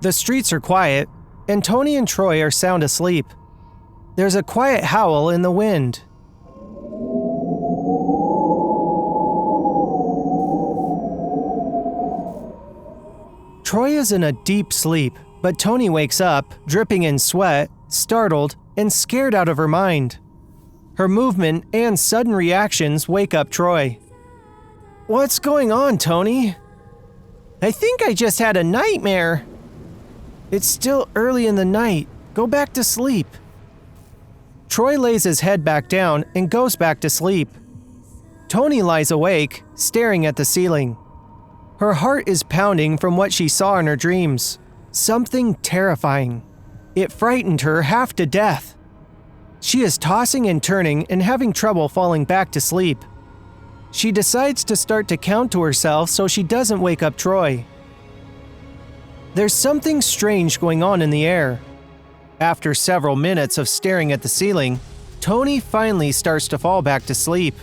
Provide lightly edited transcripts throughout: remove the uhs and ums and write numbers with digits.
The streets are quiet, and Toni and Troy are sound asleep. There's a quiet howl in the wind. Troy is in a deep sleep, but Toni wakes up, dripping in sweat, startled, and scared out of her mind. Her movement and sudden reactions wake up Troy. "What's going on, Toni?" "I think I just had a nightmare." "It's still early in the night. Go back to sleep." Troy lays his head back down and goes back to sleep. Toni lies awake, staring at the ceiling. Her heart is pounding from what she saw in her dreams. Something terrifying. It frightened her half to death. She is tossing and turning and having trouble falling back to sleep. She decides to start to count to herself so she doesn't wake up Troy. There's something strange going on in the air. After several minutes of staring at the ceiling, Toni finally starts to fall back to sleep.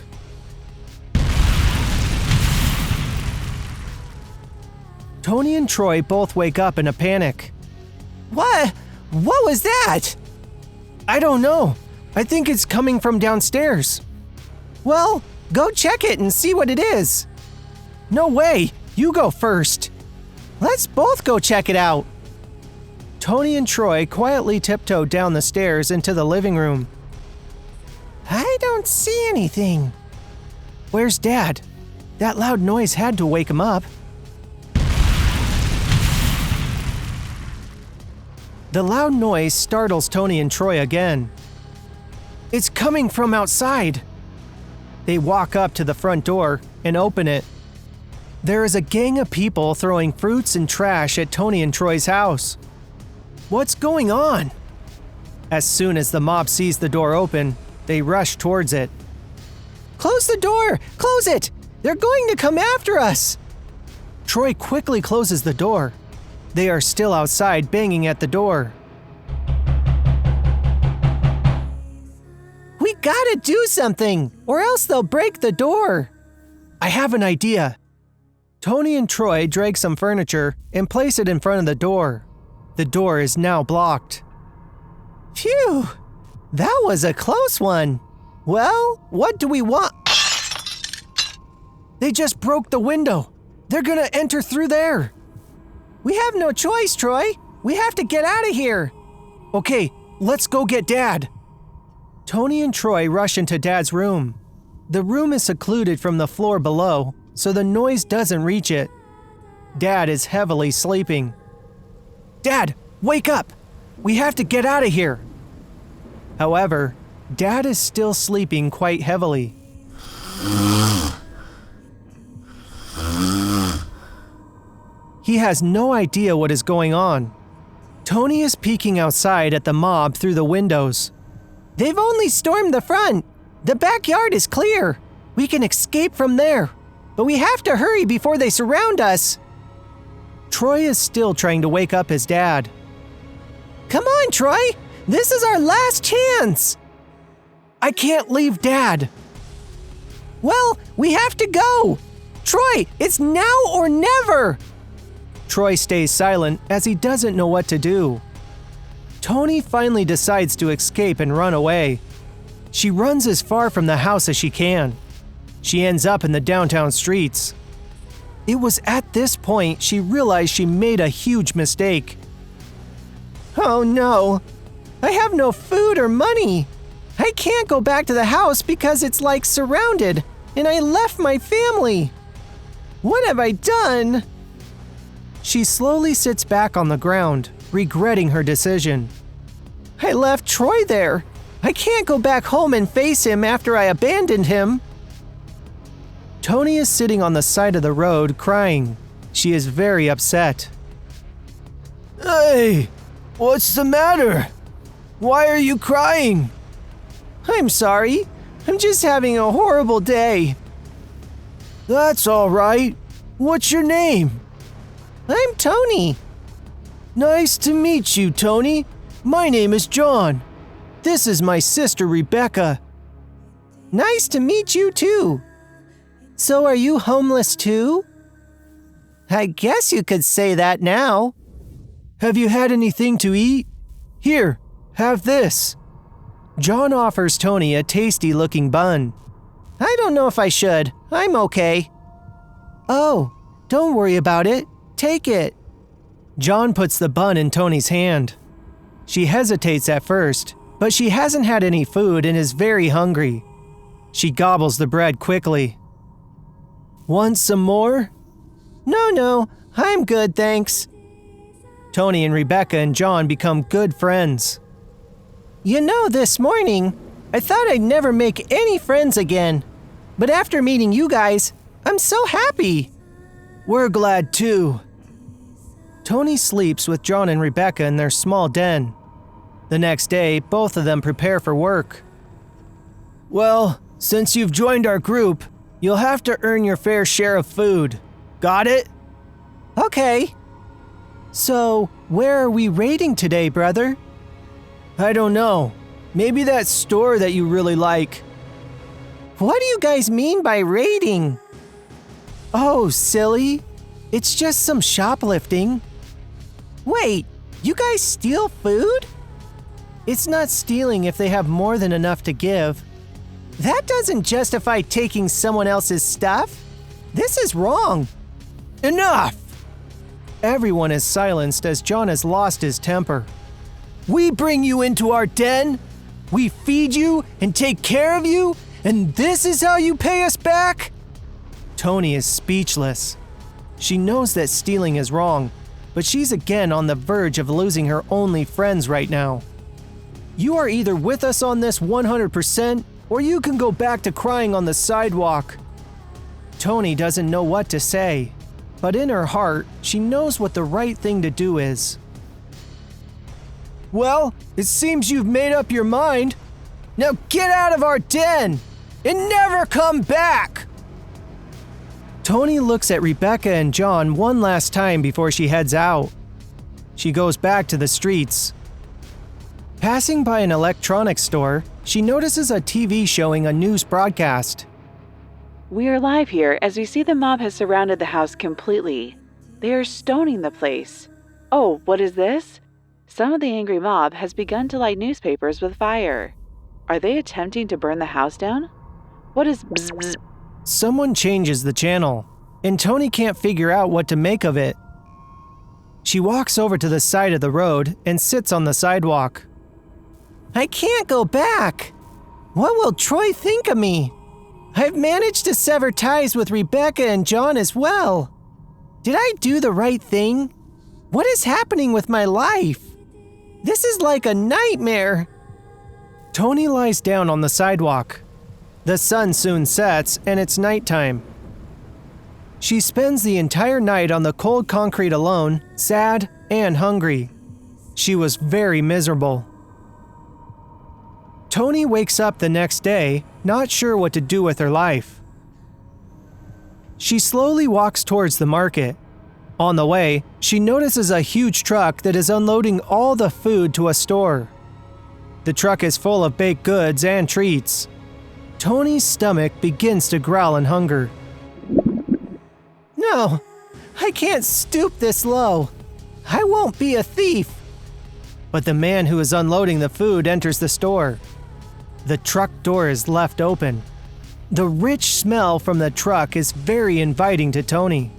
Toni and Troy both wake up in a panic. What was that?" "I don't know. I think it's coming from downstairs." "Well, go check it and see what it is." "No way. You go first." "Let's both go check it out." Toni and Troy quietly tiptoe down the stairs into the living room. "I don't see anything." "Where's Dad? That loud noise had to wake him up." The loud noise startles Toni and Troy again. "It's coming from outside." They walk up to the front door and open it. There is a gang of people throwing fruits and trash at Toni and Troy's house. What's going on? As soon as the mob sees the door open, they rush towards it. "Close the door! Close it! They're going to come after us!" Troy quickly closes the door. They are still outside banging at the door. "We gotta do something, or else they'll break the door." "I have an idea." Toni and Troy drag some furniture and place it in front of the door. The door is now blocked. Phew! That was a close one. Well, what do we want? They just broke the window. They're gonna enter through there. "We have no choice, Troy. We have to get out of here." "Okay, let's go get Dad." Toni and Troy rush into Dad's room. The room is secluded from the floor below, so the noise doesn't reach it. Dad is heavily sleeping. "Dad, wake up! We have to get out of here." However, Dad is still sleeping quite heavily. He has no idea what is going on. Toni is peeking outside at the mob through the windows. "They've only stormed the front. The backyard is clear. We can escape from there. But we have to hurry before they surround us." Troy is still trying to wake up his dad. "Come on, Troy! This is our last chance!" "I can't leave Dad." "Well, we have to go! Troy, it's now or never!" Troy stays silent as he doesn't know what to do. Toni finally decides to escape and run away. She runs as far from the house as she can. She ends up in the downtown streets. It was at this point she realized she made a huge mistake. "Oh no! I have no food or money! I can't go back to the house because it's like surrounded, and I left my family! What have I done?" She slowly sits back on the ground, regretting her decision. "I left Troy there. I can't go back home and face him after I abandoned him." Toni is sitting on the side of the road crying. She is very upset. "Hey, what's the matter? Why are you crying?" "I'm sorry. I'm just having a horrible day." "That's all right. What's your name?" "I'm Toni." "Nice to meet you, Toni. My name is John. This is my sister, Rebecca." "Nice to meet you too. So are you homeless too?" "I guess you could say that now." Have you had anything to eat? Here, have this. John offers Toni a tasty-looking bun. I don't know if I should. I'm okay. Oh, don't worry about it. Take it. John puts the bun in Toni's hand. She hesitates at first, but she hasn't had any food and is very hungry. She gobbles the bread quickly. Want some more? No, I'm good, thanks. Toni and Rebecca and John become good friends. You know, this morning, I thought I'd never make any friends again. But after meeting you guys, I'm so happy. We're glad too. Toni sleeps with John and Rebecca in their small den. The next day, both of them prepare for work. Well, since you've joined our group, you'll have to earn your fair share of food. Got it? Okay. So, where are we raiding today, brother? I don't know. Maybe that store that you really like. What do you guys mean by raiding? Oh, silly. It's just some shoplifting. Wait, you guys steal food? It's not stealing if they have more than enough to give. That doesn't justify taking someone else's stuff. This is wrong. Enough! Everyone is silenced as John has lost his temper. We bring you into our den, we feed you and take care of you, and this is how you pay us back? Toni is speechless. She knows that stealing is wrong, but she's again on the verge of losing her only friends right now. You are either with us on this 100%, or you can go back to crying on the sidewalk. Toni doesn't know what to say, but in her heart, she knows what the right thing to do is. Well, it seems you've made up your mind. Now get out of our den and never come back! Toni looks at Rebecca and John one last time before she heads out. She goes back to the streets. Passing by an electronics store, she notices a TV showing a news broadcast. We are live here as we see the mob has surrounded the house completely. They are stoning the place. Oh, what is this? Some of the angry mob has begun to light newspapers with fire. Are they attempting to burn the house down? What is bzz bzz? Someone changes the channel, and Toni can't figure out what to make of it. She walks over to the side of the road and sits on the sidewalk. I can't go back. What will Troy think of me? I've managed to sever ties with Rebecca and John as well. Did I do the right thing? What is happening with my life? This is like a nightmare. Toni lies down on the sidewalk. The sun soon sets and it's nighttime. She spends the entire night on the cold concrete alone, sad and hungry. She was very miserable. Toni wakes up the next day, not sure what to do with her life. She slowly walks towards the market. On the way, she notices a huge truck that is unloading all the food to a store. The truck is full of baked goods and treats. Toni's stomach begins to growl in hunger. No, I can't stoop this low. I won't be a thief. But the man who is unloading the food enters the store. The truck door is left open. The rich smell from the truck is very inviting to Toni.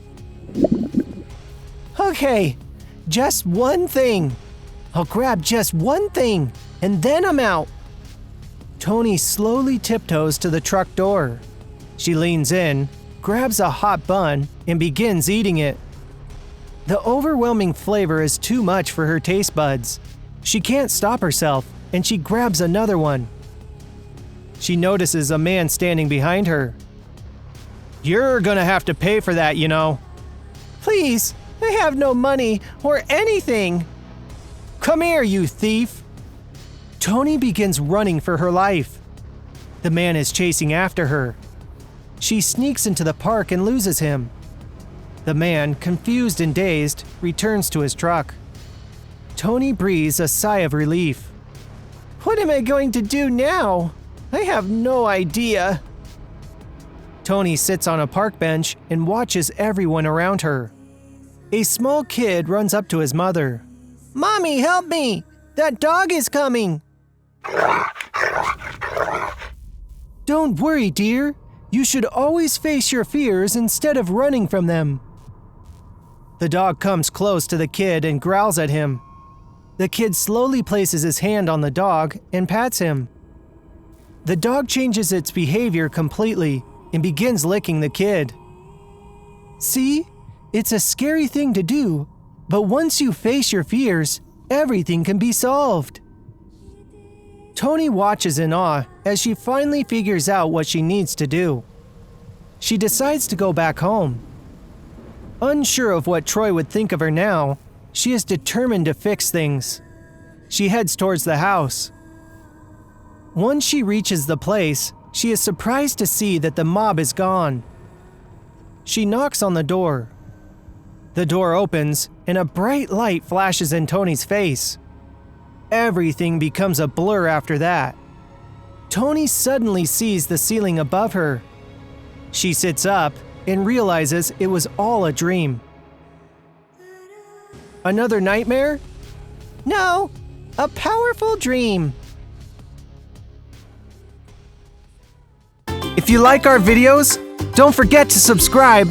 Okay, just one thing. I'll grab just one thing, and then I'm out. Toni slowly tiptoes to the truck door. She leans in, grabs a hot bun, and begins eating it. The overwhelming flavor is too much for her taste buds. She can't stop herself, and she grabs another one. She notices a man standing behind her. You're gonna have to pay for that, you know. Please, I have no money or anything. Come here, you thief. Toni begins running for her life. The man is chasing after her. She sneaks into the park and loses him. The man, confused and dazed, returns to his truck. Toni breathes a sigh of relief. What am I going to do now? I have no idea. Toni sits on a park bench and watches everyone around her. A small kid runs up to his mother. Mommy, help me! That dog is coming! Don't worry, dear. You should always face your fears instead of running from them. The dog comes close to the kid and growls at him. The kid slowly places his hand on the dog and pats him. The dog changes its behavior completely and begins licking the kid. See? It's a scary thing to do, but once you face your fears, everything can be solved. Toni watches in awe as she finally figures out what she needs to do. She decides to go back home. Unsure of what Troy would think of her now, she is determined to fix things. She heads towards the house. Once she reaches the place, she is surprised to see that the mob is gone. She knocks on the door. The door opens and a bright light flashes in Toni's face. Everything becomes a blur after that. Toni suddenly sees the ceiling above her. She sits up and realizes it was all a dream. Another nightmare? No, a powerful dream. If you like our videos, don't forget to subscribe